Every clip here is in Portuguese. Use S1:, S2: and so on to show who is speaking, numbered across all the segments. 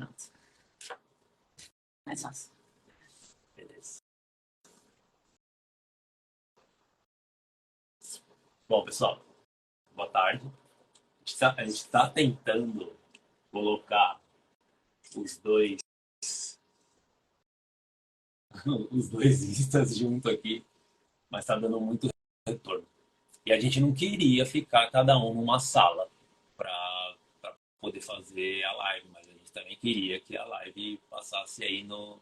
S1: Pronto. Mais fácil.
S2: Beleza. Bom, pessoal, boa tarde. A gente tá tentando colocar os dois instas junto aqui, mas tá dando muito retorno. E a gente não queria ficar cada um numa sala para poder fazer a live, mas a gente também queria que a live passasse aí no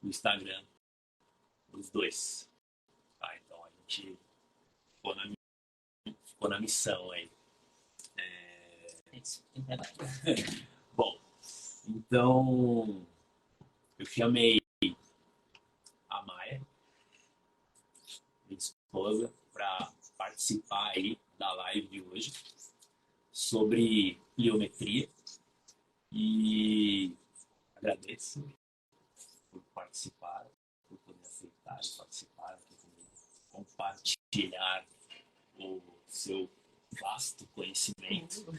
S2: Instagram dos dois. Tá? Então a gente ficou na missão aí.
S1: Isso.
S2: Bom, então eu chamei a Maia, minha esposa, para participar aí da live de hoje sobre pliometria e agradeço por participar, por poder aceitar e participar aqui comigo, compartilhar o seu vasto conhecimento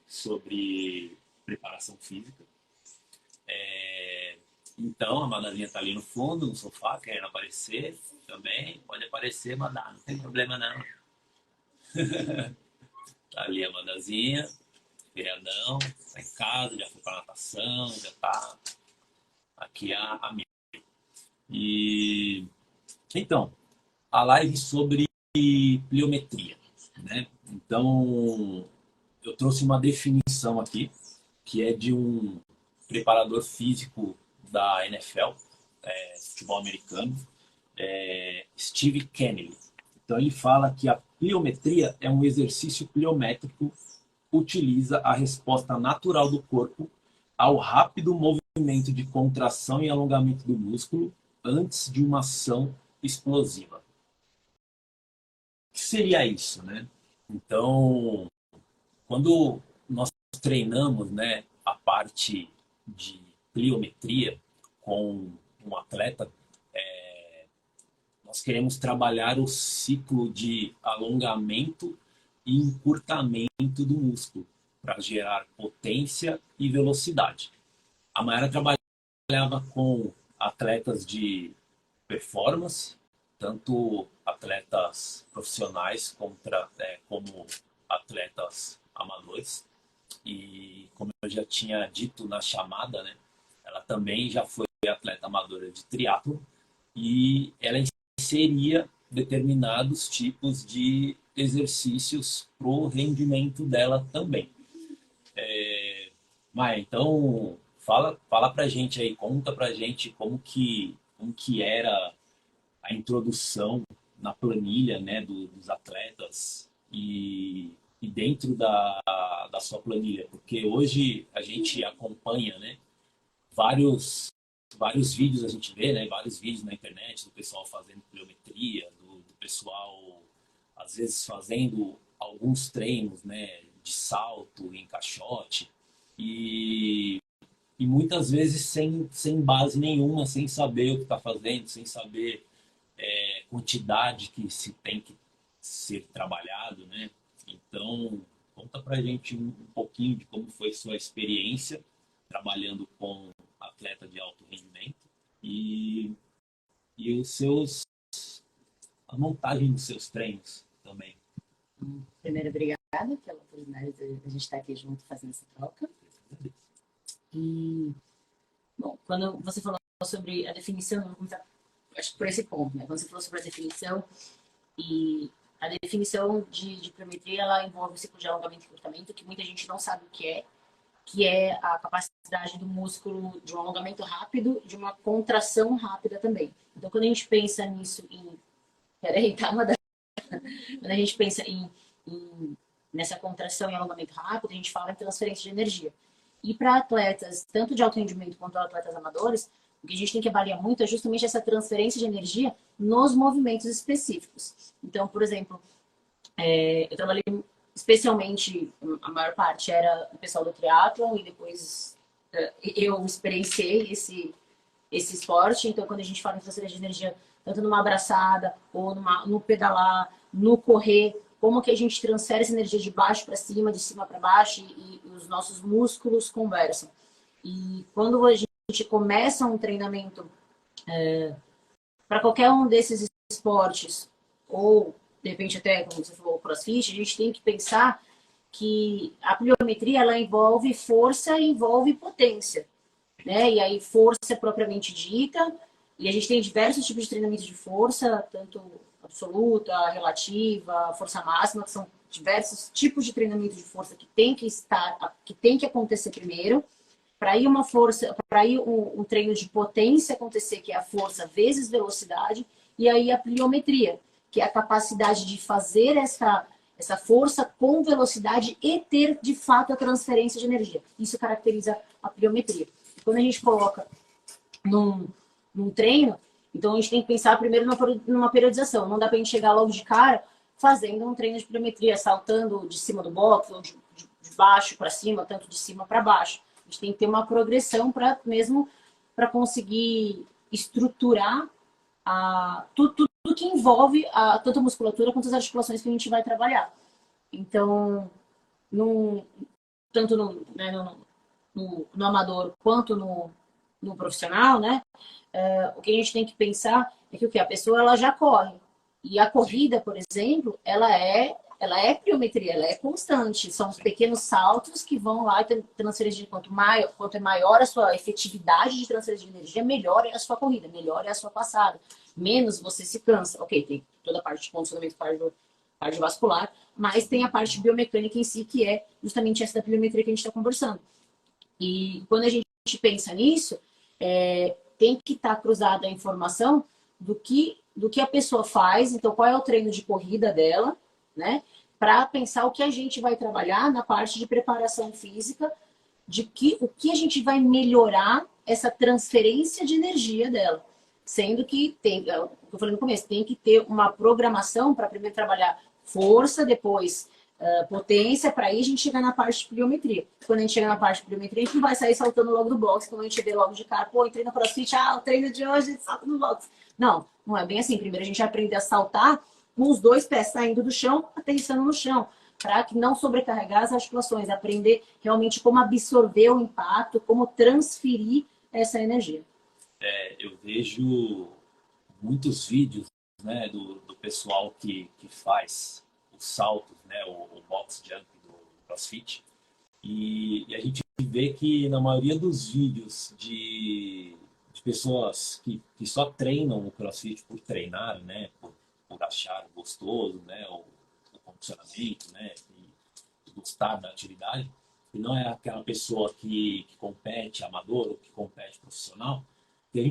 S2: sobre preparação física. Então, a Madazinha está ali no fundo, no sofá, querendo aparecer também. Pode aparecer, Madá, não tem problema não. Tá ali a Madazinha, feriadão, tá em casa, já foi para natação, já tá aqui a minha. E então, a live sobre pliometria, né? Então, eu trouxe uma definição aqui, que é de um preparador físico da NFL, futebol americano, Steve Kennedy. Então ele fala que a pliometria é um exercício pliométrico que utiliza a resposta natural do corpo ao rápido movimento de contração e alongamento do músculo antes de uma ação explosiva. O que seria isso, né? Então, quando nós treinamos, né, a parte de pliometria com um atleta, nós queremos trabalhar o ciclo de alongamento e encurtamento do músculo para gerar potência e velocidade. A Mayara trabalhava com atletas de performance, tanto atletas profissionais como atletas amadores. E como eu já tinha dito na chamada, né, ela também já foi atleta amadora de triatlo e ela inseria determinados tipos de exercícios para o rendimento dela também. Maia, então fala pra gente aí, conta pra gente como que era a introdução na planilha, né, dos atletas e dentro da sua planilha, porque hoje a gente acompanha, né, vários vídeos a gente vê, né, vários vídeos na internet do pessoal fazendo pliometria, do pessoal às vezes fazendo alguns treinos, né, de salto, em caixote e, e muitas vezes sem base nenhuma, sem saber o que está fazendo, sem saber quantidade que se tem que ser trabalhado, né? Então, conta pra gente um pouquinho de como foi sua experiência trabalhando com atleta de alto rendimento e, e a montagem dos seus treinos também.
S1: Primeiro, obrigada pela oportunidade de a gente estar aqui junto fazendo essa troca. E, bom, quando você falou sobre a definição, vamos começar, acho que por esse ponto, né? Quando você falou sobre a definição, e a definição de pliometria, ela envolve o ciclo de alongamento e encurtamento, que muita gente não sabe o que é a capacidade do músculo de um alongamento rápido, de uma contração rápida também. Então, quando a gente pensa nisso Peraí, calma. Quando a gente pensa nessa contração e alongamento rápido, a gente fala em transferência de energia. E para atletas, tanto de alto rendimento quanto atletas amadores, o que a gente tem que avaliar muito é justamente essa transferência de energia nos movimentos específicos. Então, por exemplo, eu trabalhei especialmente, a maior parte era o pessoal do triatlon e depois eu experienciei esse esporte. Então, quando a gente fala em transferência de energia, tanto numa abraçada ou no pedalar, no correr, como que a gente transfere essa energia de baixo para cima, de cima para baixo e os nossos músculos conversam. E quando a gente começa um treinamento para qualquer um desses esportes, ou de repente até, como você falou, o CrossFit, a gente tem que pensar que a pliometria ela envolve força e envolve potência, né? E aí força propriamente dita, e a gente tem diversos tipos de treinamento de força, tanto absoluta, relativa, força máxima, que são diversos tipos de treinamento de força que tem que acontecer primeiro. Para ir uma força, para ir um treino de potência acontecer, que é a força vezes velocidade, e aí a pliometria, que é a capacidade de fazer essa força com velocidade e ter de fato a transferência de energia. Isso caracteriza a pliometria. Quando a gente coloca num treino, então a gente tem que pensar primeiro numa periodização. Não dá para a gente chegar logo de cara fazendo um treino de pliometria, saltando de cima do box, ou de baixo para cima, tanto de cima para baixo. A gente tem que ter uma progressão para conseguir estruturar tudo que envolve tanto a musculatura quanto as articulações que a gente vai trabalhar. Então, tanto no amador quanto no profissional, né? O que a gente tem que pensar é que a pessoa ela já corre. E a corrida, por exemplo, ela é pliometria, ela é constante. São os pequenos saltos que vão lá e transferência de quanto é maior a sua efetividade de transferência de energia, melhor é a sua corrida, melhor é a sua passada. Menos você se cansa. Ok, tem toda a parte de condicionamento cardiovascular, mas tem a parte biomecânica em si, que é justamente essa da pliometria que a gente está conversando. E quando a gente pensa nisso, tem que estar cruzada a informação do que a pessoa faz, então qual é o treino de corrida dela, né? Para pensar o que a gente vai trabalhar na parte de preparação física, o que a gente vai melhorar essa transferência de energia dela. Sendo que tem, o que eu falei no começo, tem que ter uma programação para primeiro trabalhar força, depois potência, para aí a gente chegar na parte de pliometria. Quando a gente chega na parte de pliometria, a gente não vai sair saltando logo do box, quando a gente vê logo de cara, pô, entrei no CrossFit, o treino de hoje, a gente salta no box. Não, não é bem assim. Primeiro a gente aprende a saltar com os dois pés saindo do chão, aterrissando no chão, para que não sobrecarregar as articulações, aprender realmente como absorver o impacto, como transferir essa energia.
S2: Eu vejo muitos vídeos, né, do pessoal que faz os saltos, né, o box jump do CrossFit, e a gente vê que na maioria dos vídeos de pessoas que só treinam o CrossFit por treinar, né, por achar gostoso, né, o condicionamento, né, e gostar da atividade, e não é aquela pessoa que compete amador ou que compete profissional, e a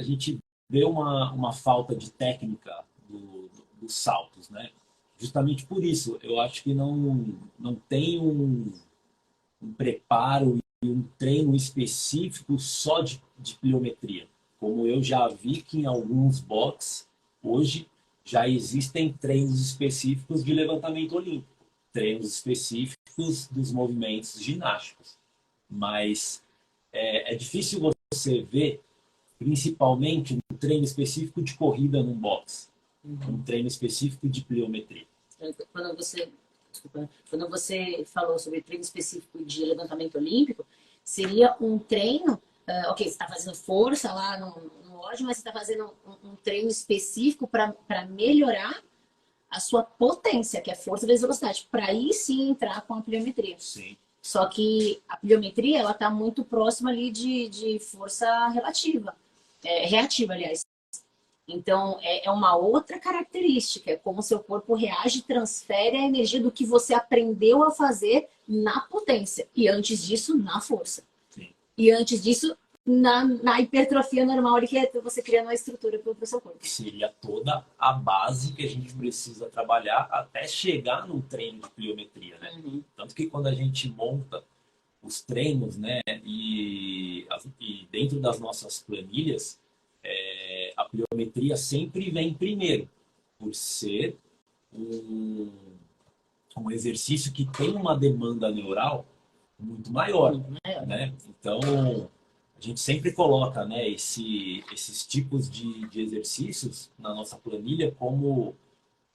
S2: gente vê uma falta de técnica dos saltos, né? Justamente por isso, eu acho que não tem um preparo e um treino específico só de pliometria. Como eu já vi que em alguns box, hoje, já existem treinos específicos de levantamento olímpico, treinos específicos dos movimentos ginásticos. Mas é difícil você ver, principalmente, um treino específico de corrida num box, um treino específico de pliometria.
S1: Quando você, desculpa, quando você falou sobre treino específico de levantamento olímpico, seria um treino, ok, você está fazendo força lá no ódio, mas você está fazendo um treino específico para melhorar a sua potência, que é força vezes velocidade, para aí sim entrar com a pliometria.
S2: Sim.
S1: Só que a pliometria, ela está muito próxima ali de força relativa, reativa, aliás. Então, é uma outra característica, é como o seu corpo reage e transfere a energia do que você aprendeu a fazer na potência. E antes disso, na força.
S2: Sim.
S1: E antes disso, na hipertrofia normal, que é você criando uma estrutura para o seu corpo.
S2: Seria toda a base que a gente precisa trabalhar até chegar no treino de pliometria, né?
S1: Uhum.
S2: Tanto que quando a gente monta os treinos, né, e dentro das nossas planilhas, a pliometria sempre vem primeiro, por ser um exercício que tem uma demanda neural muito maior, né? Então, a gente sempre coloca, né, esses tipos de exercícios na nossa planilha como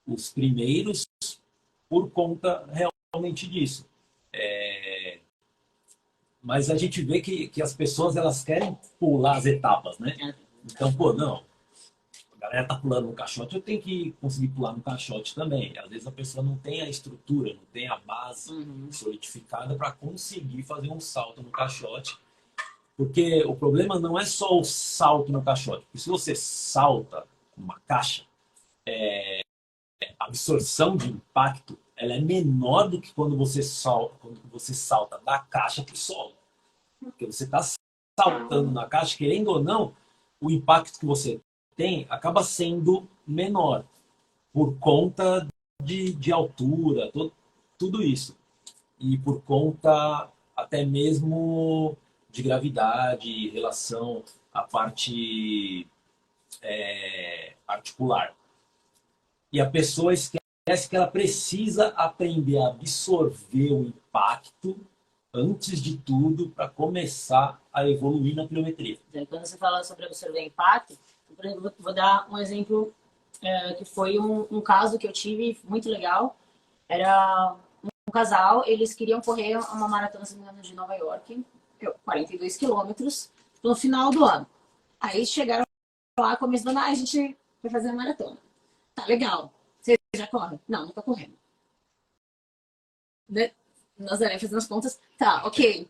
S2: os primeiros por conta realmente disso. mas a gente vê que as pessoas elas querem pular as etapas, né? Então, pô, não, a galera tá pulando no caixote, eu tenho que conseguir pular no caixote também. Às vezes a pessoa não tem a estrutura, não tem a base solidificada para conseguir fazer um salto no caixote. Porque o problema não é só o salto no caixote. Porque se você salta uma caixa, a absorção de impacto ela é menor do que quando você salta da caixa para o solo. Porque você está saltando na caixa, querendo ou não, o impacto que você tem acaba sendo menor por conta de altura, tudo isso. E por conta até mesmo de gravidade, em relação à parte articular. E a pessoa esquece que ela precisa aprender a absorver o impacto antes de tudo para começar a evoluir na pliometria.
S1: Quando você fala sobre absorver impacto, por exemplo, vou dar um exemplo que foi um caso que eu tive muito legal. Era um casal, eles queriam correr uma maratona, se não me engano, de Nova York, 42 quilômetros, no final do ano. Aí chegaram lá, começo do ano, a gente vai fazer a maratona. Tá legal. Você já corre? Não, nunca correndo. Né? Nós fazendo as contas, tá, ok.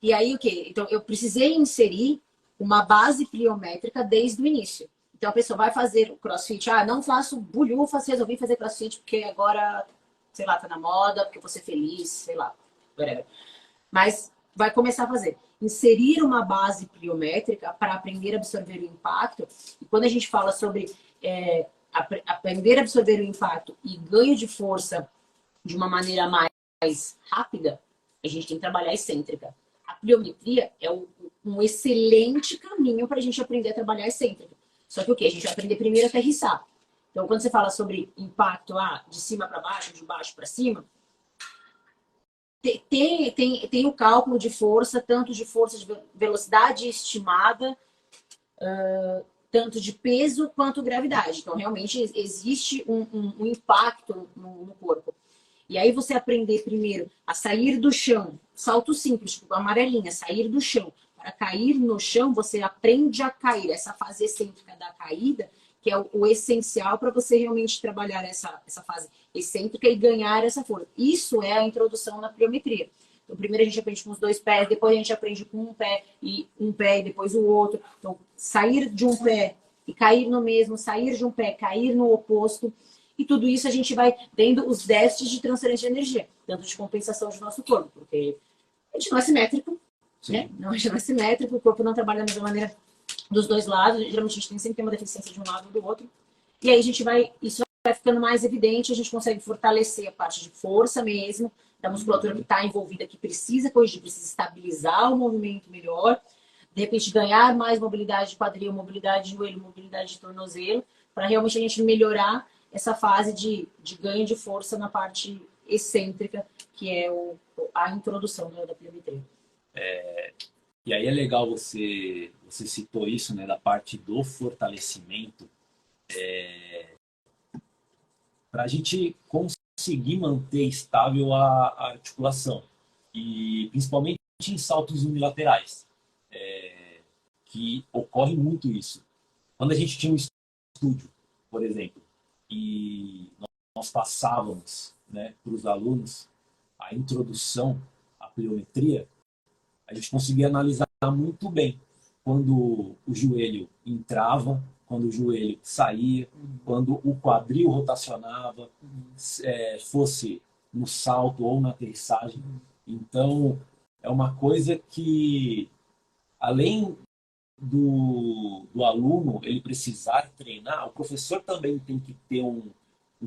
S1: E aí o que? Então eu precisei inserir uma base pliométrica desde o início. Então a pessoa vai fazer o crossfit, não faço bulhufas, resolvi fazer crossfit porque agora, sei lá, tá na moda, porque eu vou ser feliz, sei lá, whatever. Mas vai começar a fazer. Inserir uma base pliométrica para aprender a absorver o impacto. E quando a gente fala sobre aprender a absorver o impacto e ganho de força de uma maneira mais rápida, a gente tem que trabalhar excêntrica. A pliometria é um excelente caminho para a gente aprender a trabalhar excêntrica. Só que o quê? A gente vai aprender primeiro a aterrissar. Então, quando você fala sobre impacto de cima para baixo, de baixo para cima, tem o cálculo de força, tanto de força de velocidade estimada, tanto de peso quanto gravidade. Então, realmente, existe um impacto no corpo. E aí você aprender primeiro a sair do chão, salto simples, tipo amarelinha, sair do chão. Para cair no chão, você aprende a cair. Essa fase excêntrica da caída, que é o essencial para você realmente trabalhar essa fase excêntrica e ganhar essa força. Isso é a introdução na pliometria. Então, primeiro a gente aprende com os dois pés, depois a gente aprende com um pé e depois o outro. Então, sair de um pé e cair no mesmo, sair de um pé, cair no oposto. E tudo isso a gente vai tendo os déficits de transferência de energia, tanto de compensação do nosso corpo, porque a gente não é simétrico, né? Não, a gente não é simétrico, o corpo não trabalha da mesma maneira dos dois lados, geralmente a gente sempre tem uma deficiência de um lado ou do outro. E aí a gente isso vai ficando mais evidente, a gente consegue fortalecer a parte de força mesmo, da musculatura que está envolvida, que precisa corrigir, precisa estabilizar o movimento melhor, de repente ganhar mais mobilidade de quadril, mobilidade de joelho, mobilidade de tornozelo, para realmente a gente melhorar essa fase de ganho de força na parte excêntrica, que é a introdução da pliometria.
S2: E aí é legal você citou isso, né, da parte do fortalecimento, para a gente conseguir manter estável a articulação. E principalmente em saltos unilaterais, que ocorre muito isso. Quando a gente tinha um estúdio, por exemplo, e nós passávamos, né, para os alunos a introdução à pliometria, a gente conseguia analisar muito bem quando o joelho entrava, quando o joelho saía, quando o quadril rotacionava, fosse no salto ou na aterrissagem. Então, é uma coisa que, além do aluno ele precisar treinar, o professor também tem que ter um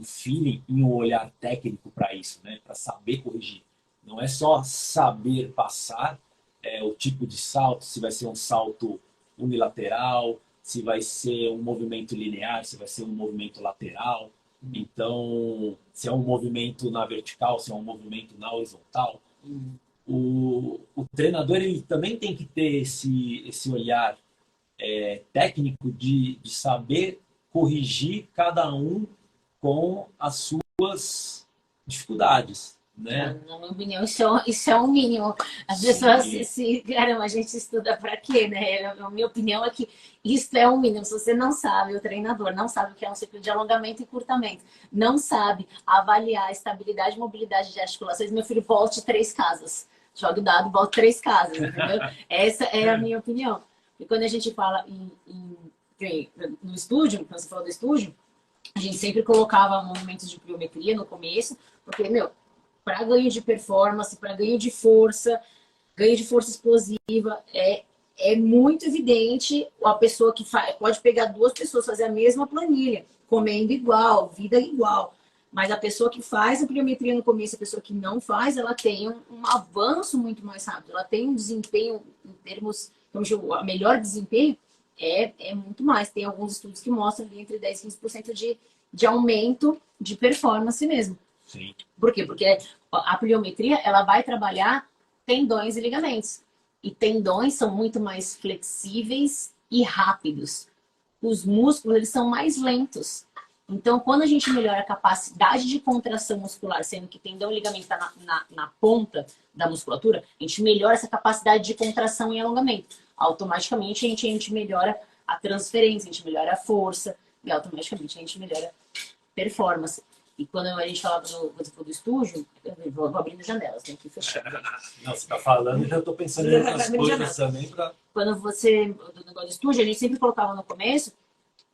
S2: feeling e um olhar técnico para isso, né? Para saber corrigir. Não é só saber passar o tipo de salto, se vai ser um salto unilateral, se vai ser um movimento linear, se vai ser um movimento lateral. Então, se é um movimento na vertical, se é um movimento na horizontal. O treinador ele também tem que ter esse olhar técnico de saber corrigir cada um com as suas dificuldades. né?
S1: Na minha opinião, isso é um mínimo. As pessoas caramba, a gente estuda para quê, né? A minha opinião é que isso é um mínimo. Se você não sabe, o treinador não sabe o que é um ciclo de alongamento e encurtamento, não sabe avaliar a estabilidade e mobilidade de articulações, meu filho, volte 3 casas. Jogue o dado, volte 3 casas, entendeu? Essa é a minha opinião. E quando a gente fala no estúdio, quando você falou do estúdio, a gente sempre colocava movimentos de pliometria no começo, porque, meu, para ganho de performance, para ganho de força explosiva, é muito evidente a pessoa que faz, pode pegar 2 pessoas, fazer a mesma planilha, comendo igual, vida igual. Mas a pessoa que faz a pliometria no começo, a pessoa que não faz, ela tem um avanço muito mais rápido. Ela tem um desempenho, em termos, vamos chamar, a melhor desempenho é muito mais. Tem alguns estudos que mostram ali entre 10 e 15% de aumento de performance mesmo.
S2: Sim.
S1: Por quê? Porque a pliometria, ela vai trabalhar tendões e ligamentos. E tendões são muito mais flexíveis e rápidos. Os músculos, eles são mais lentos. Então, quando a gente melhora a capacidade de contração muscular, sendo que tendão e ligamento está na ponta da musculatura, a gente melhora essa capacidade de contração e alongamento. Automaticamente, a gente melhora a transferência, a gente melhora a força e automaticamente a gente melhora a performance. E quando a gente falava do estúdio, eu vou abrindo janelas, tem que fechar.
S2: Não, você está falando e já estou pensando em outras coisas também para...
S1: Quando você, do negócio do estúdio, a gente sempre colocava no começo,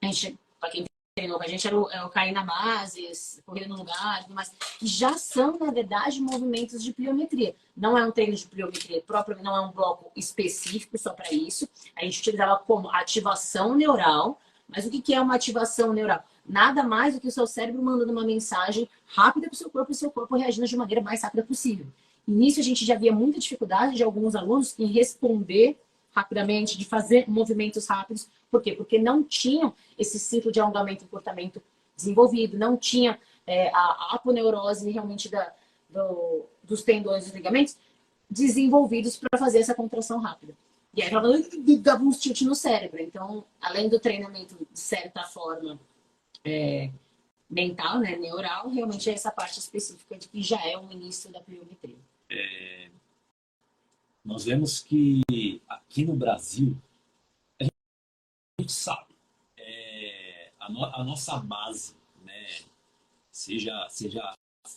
S1: a gente, para quem treinou com a gente, era o cair na base, corrida no lugar, tudo mais. Já são, na verdade, movimentos de pliometria. Não é um treino de pliometria próprio, não é um bloco específico só para isso. A gente utilizava como ativação neural. Mas o que é uma ativação neural? Nada mais do que o seu cérebro mandando uma mensagem rápida para o seu corpo e o seu corpo reagindo de maneira mais rápida possível. E nisso a gente já via muita dificuldade de alguns alunos em responder rapidamente, de fazer movimentos rápidos. Por quê? Porque não tinham esse ciclo de alongamento e encurtamento desenvolvido, não tinha a aponeurose realmente dos tendões e ligamentos desenvolvidos para fazer essa contração rápida. E aí dava um tilt no cérebro. Então, além do treinamento de certa forma mental, né, neural, realmente é essa parte específica de que já é um início da pliometria.
S2: Nós vemos que aqui no Brasil, a gente sabe, a nossa base, né, seja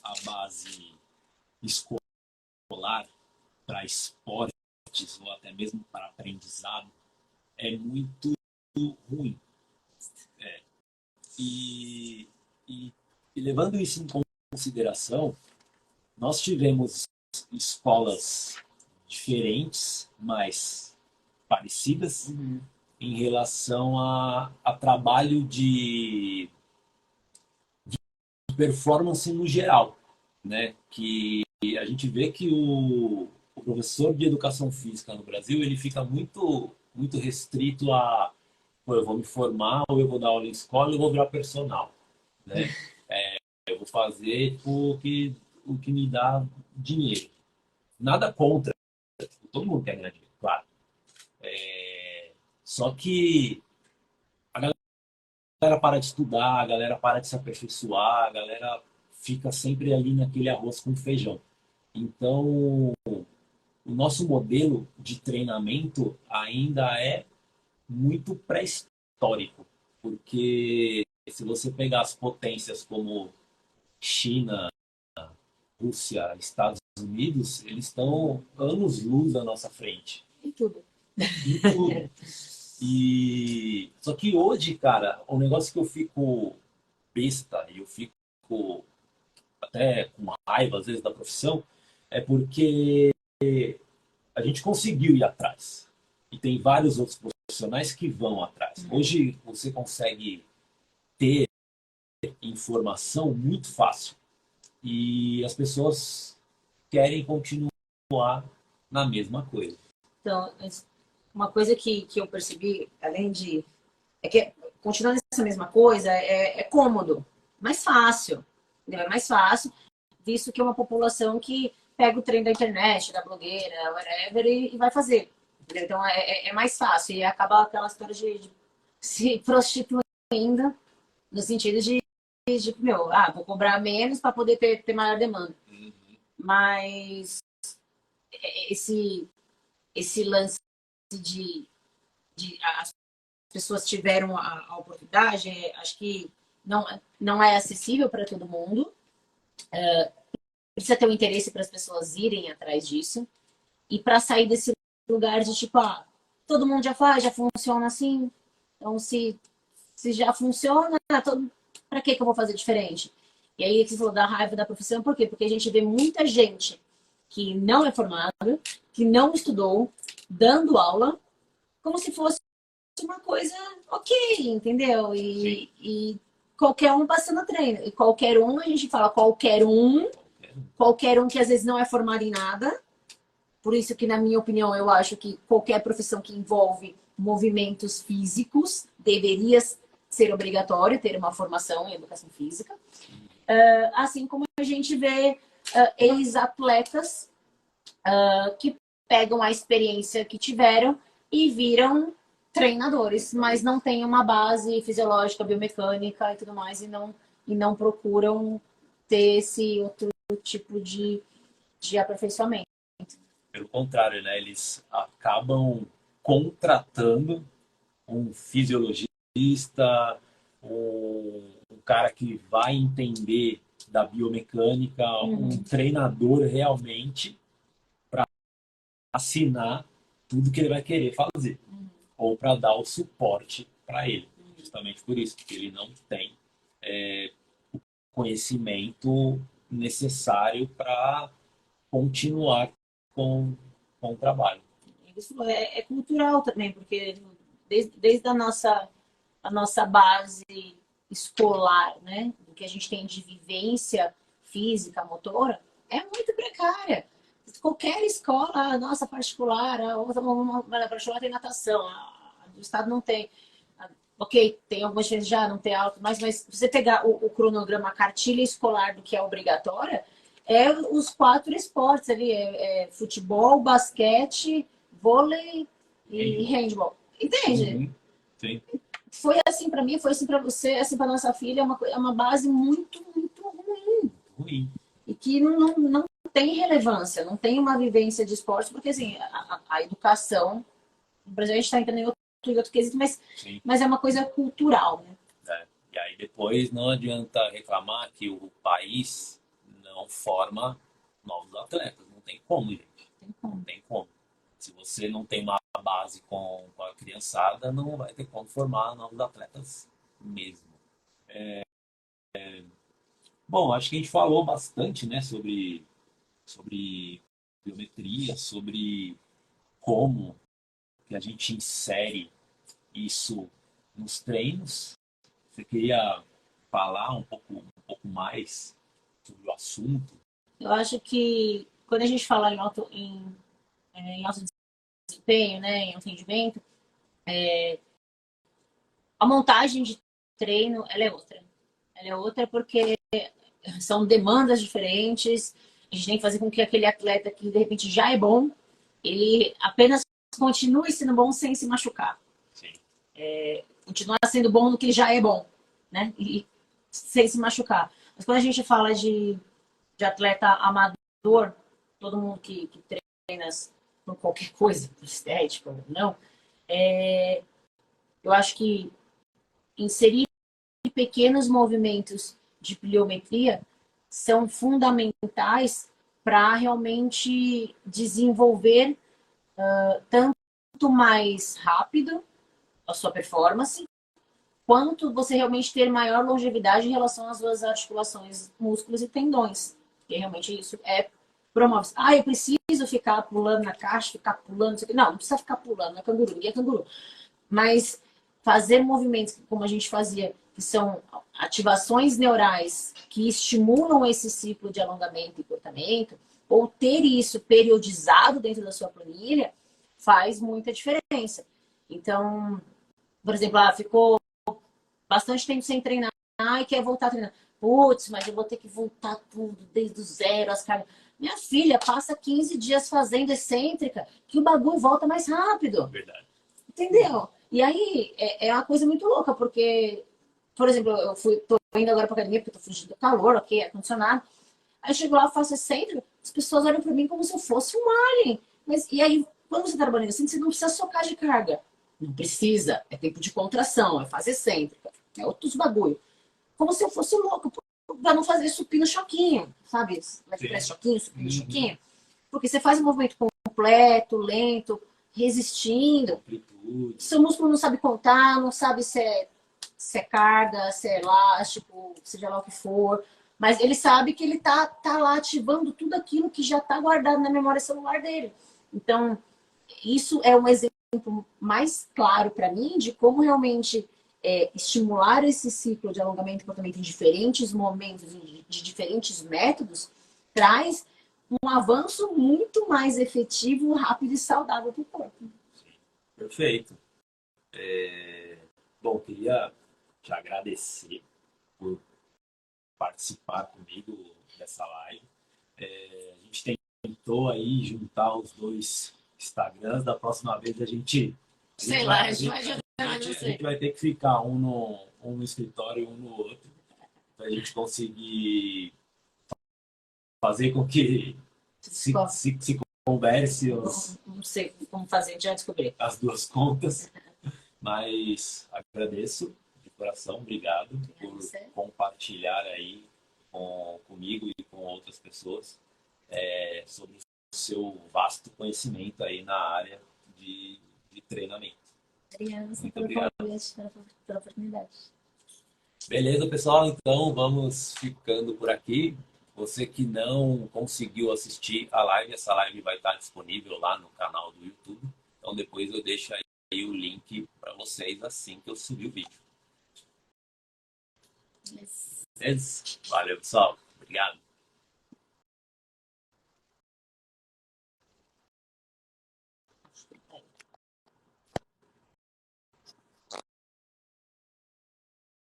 S2: a base escolar para esportes ou até mesmo para aprendizado, é muito ruim. E, e levando isso em consideração, nós tivemos escolas diferentes, mas parecidas, em relação a trabalho de performance no geral, né? Que a gente vê que o professor de educação física no Brasil ele fica muito restrito a pô, eu vou me formar, ou eu vou dar aula em escola, ou eu vou virar personal, né? Eu vou fazer o que me dá dinheiro. Nada contra, todo mundo quer ganhar dinheiro, claro. Só que a galera para de estudar, a galera para de se aperfeiçoar, a galera fica sempre ali naquele arroz com feijão. Então, o nosso modelo de treinamento ainda é muito pré-histórico, porque se você pegar as potências como China, Rússia, Estados Unidos, eles estão anos-luz à nossa frente.
S1: E tudo.
S2: Em tudo. Só que hoje, cara, o negócio que eu fico besta e eu fico até com raiva às vezes da profissão é porque a gente conseguiu ir atrás. E tem vários outros profissionais que vão atrás. Hoje você consegue ter informação muito fácil. E as pessoas querem continuar na mesma coisa.
S1: Então, uma coisa que eu percebi, além de... É que continuando essa mesma coisa, é cômodo, mais fácil. É mais fácil, visto que é uma população que pega o trem da internet, da blogueira, whatever, e vai fazer. Entendeu? Então, é mais fácil. E acaba aquela história de se prostituindo, no sentido de meu, vou cobrar menos para poder ter maior demanda. Mas esse lance de as pessoas tiveram a oportunidade, acho que não é acessível para todo mundo. Precisa ter um interesse para as pessoas irem atrás disso. E para sair desse lugar de tipo, todo mundo já faz, já funciona assim. Então, se já funciona, para que eu vou fazer diferente? E aí, você falou da raiva da profissão, por quê? Porque a gente vê muita gente que não é formada, que não estudou, dando aula, como se fosse uma coisa ok, entendeu? E qualquer um passando treino. E qualquer um, a gente fala qualquer um que às vezes não é formado em nada. Por isso que, na minha opinião, eu acho que qualquer profissão que envolve movimentos físicos deveria ser obrigatório ter uma formação em educação física. Assim como a gente vê ex-atletas que pegam a experiência que tiveram e viram treinadores, mas não têm uma base fisiológica, biomecânica e tudo mais, e não procuram ter esse outro tipo de aperfeiçoamento.
S2: Pelo contrário, né? Eles acabam contratando um fisiologista, um cara que vai entender da biomecânica, um treinador realmente para assinar tudo que ele vai querer fazer, ou para dar o suporte para ele, justamente por isso, porque ele não tem o conhecimento necessário para continuar com o trabalho.
S1: Isso é cultural também, porque desde a nossa base escolar, né, do que a gente tem de vivência física, motora, é muito precária. Qualquer escola, a nossa particular, a outra particular tem natação, a do estado não tem. Ok, tem algumas vezes já não tem alto, mas se você pegar o cronograma, a cartilha escolar do que é obrigatória, é os 4 esportes ali, futebol, basquete, vôlei e handball. Entende?
S2: Sim.
S1: Foi assim para mim, foi assim para você, assim para nossa filha, é uma base muito, muito ruim. E que não tem relevância, não tem uma vivência de esporte, porque assim, a educação, no Brasil a gente está entrando em outro quesito, mas é uma coisa cultural, né?
S2: E aí depois não adianta reclamar que o país não forma novos atletas. Não tem como, gente. Não tem como. Se você não tem uma base com a criançada, não vai ter como formar novos atletas mesmo. Bom, acho que a gente falou bastante, né, sobre biometria, sobre como que a gente insere isso nos treinos. Você queria falar um pouco mais sobre o assunto?
S1: Eu acho que quando a gente fala em alto desempenho, né, em alto rendimento, a montagem de treino ela é outra. Ela é outra porque são demandas diferentes. A gente tem que fazer com que aquele atleta que de repente já é bom, ele apenas continue sendo bom sem se machucar.
S2: Sim.
S1: Continuar sendo bom no que ele já é bom, né? E sem se machucar. Mas quando a gente fala de atleta amador, todo mundo que treina por qualquer coisa, por estética ou não, eu acho que inserir pequenos movimentos de pliometria são fundamentais para realmente desenvolver tanto mais rápido a sua performance, quanto você realmente ter maior longevidade em relação às suas articulações, músculos e tendões. Porque realmente isso promove. Eu preciso ficar pulando na caixa, ficar pulando. Não precisa ficar pulando, não é canguru, ninguém é canguru. Mas fazer movimentos como a gente fazia, que são ativações neurais que estimulam esse ciclo de alongamento e encurtamento, ou ter isso periodizado dentro da sua planilha, faz muita diferença. Então, por exemplo, ficou bastante tempo sem treinar e quer voltar a treinar. Putz, mas eu vou ter que voltar tudo desde o zero, as cargas. Minha filha passa 15 dias fazendo excêntrica, que o bagulho volta mais rápido.
S2: Verdade.
S1: Entendeu? E aí é uma coisa muito louca, porque, por exemplo, tô indo agora pra academia porque tô fugindo do calor, ok, ar-condicionado. Aí eu chego lá, faço excêntrica, as pessoas olham para mim como se eu fosse um alien. Mas, e aí, quando você está trabalhando assim, você não precisa socar de carga. Não precisa. É tempo de contração, é fase excêntrica, é outros bagulho. Como se eu fosse louco, para não fazer supino choquinho, sabe? Press choquinho, supino choquinho. Porque você faz um movimento completo, lento, resistindo. Seu músculo não sabe contar, não sabe se é carga, se é elástico, seja lá o que for. Mas ele sabe que ele tá lá ativando tudo aquilo que já está guardado na memória celular dele. Então, isso é um exemplo mais claro para mim de como realmente estimular esse ciclo de alongamento e comportamento em diferentes momentos, de diferentes métodos, traz um avanço muito mais efetivo, rápido e saudável para o corpo.
S2: Perfeito. Bom, queria te agradecer por participar comigo dessa live. A gente tentou aí juntar os dois Instagrams. Da próxima vez a gente vai ter que ficar um no escritório e um no outro, para a gente conseguir fazer com que se converse
S1: não sei como fazer, já descobri.
S2: as duas contas. Mas agradeço de coração, obrigado por compartilhar aí comigo e com outras pessoas sobre o seu vasto conhecimento aí na área de treinamento.
S1: Muito obrigado pela oportunidade.
S2: Beleza, pessoal? Então vamos ficando por aqui. Você que não conseguiu assistir a live, essa live vai estar disponível lá no canal do YouTube. Então depois eu deixo aí o link para vocês assim que eu subir o vídeo. Beleza? Valeu, pessoal. Obrigado.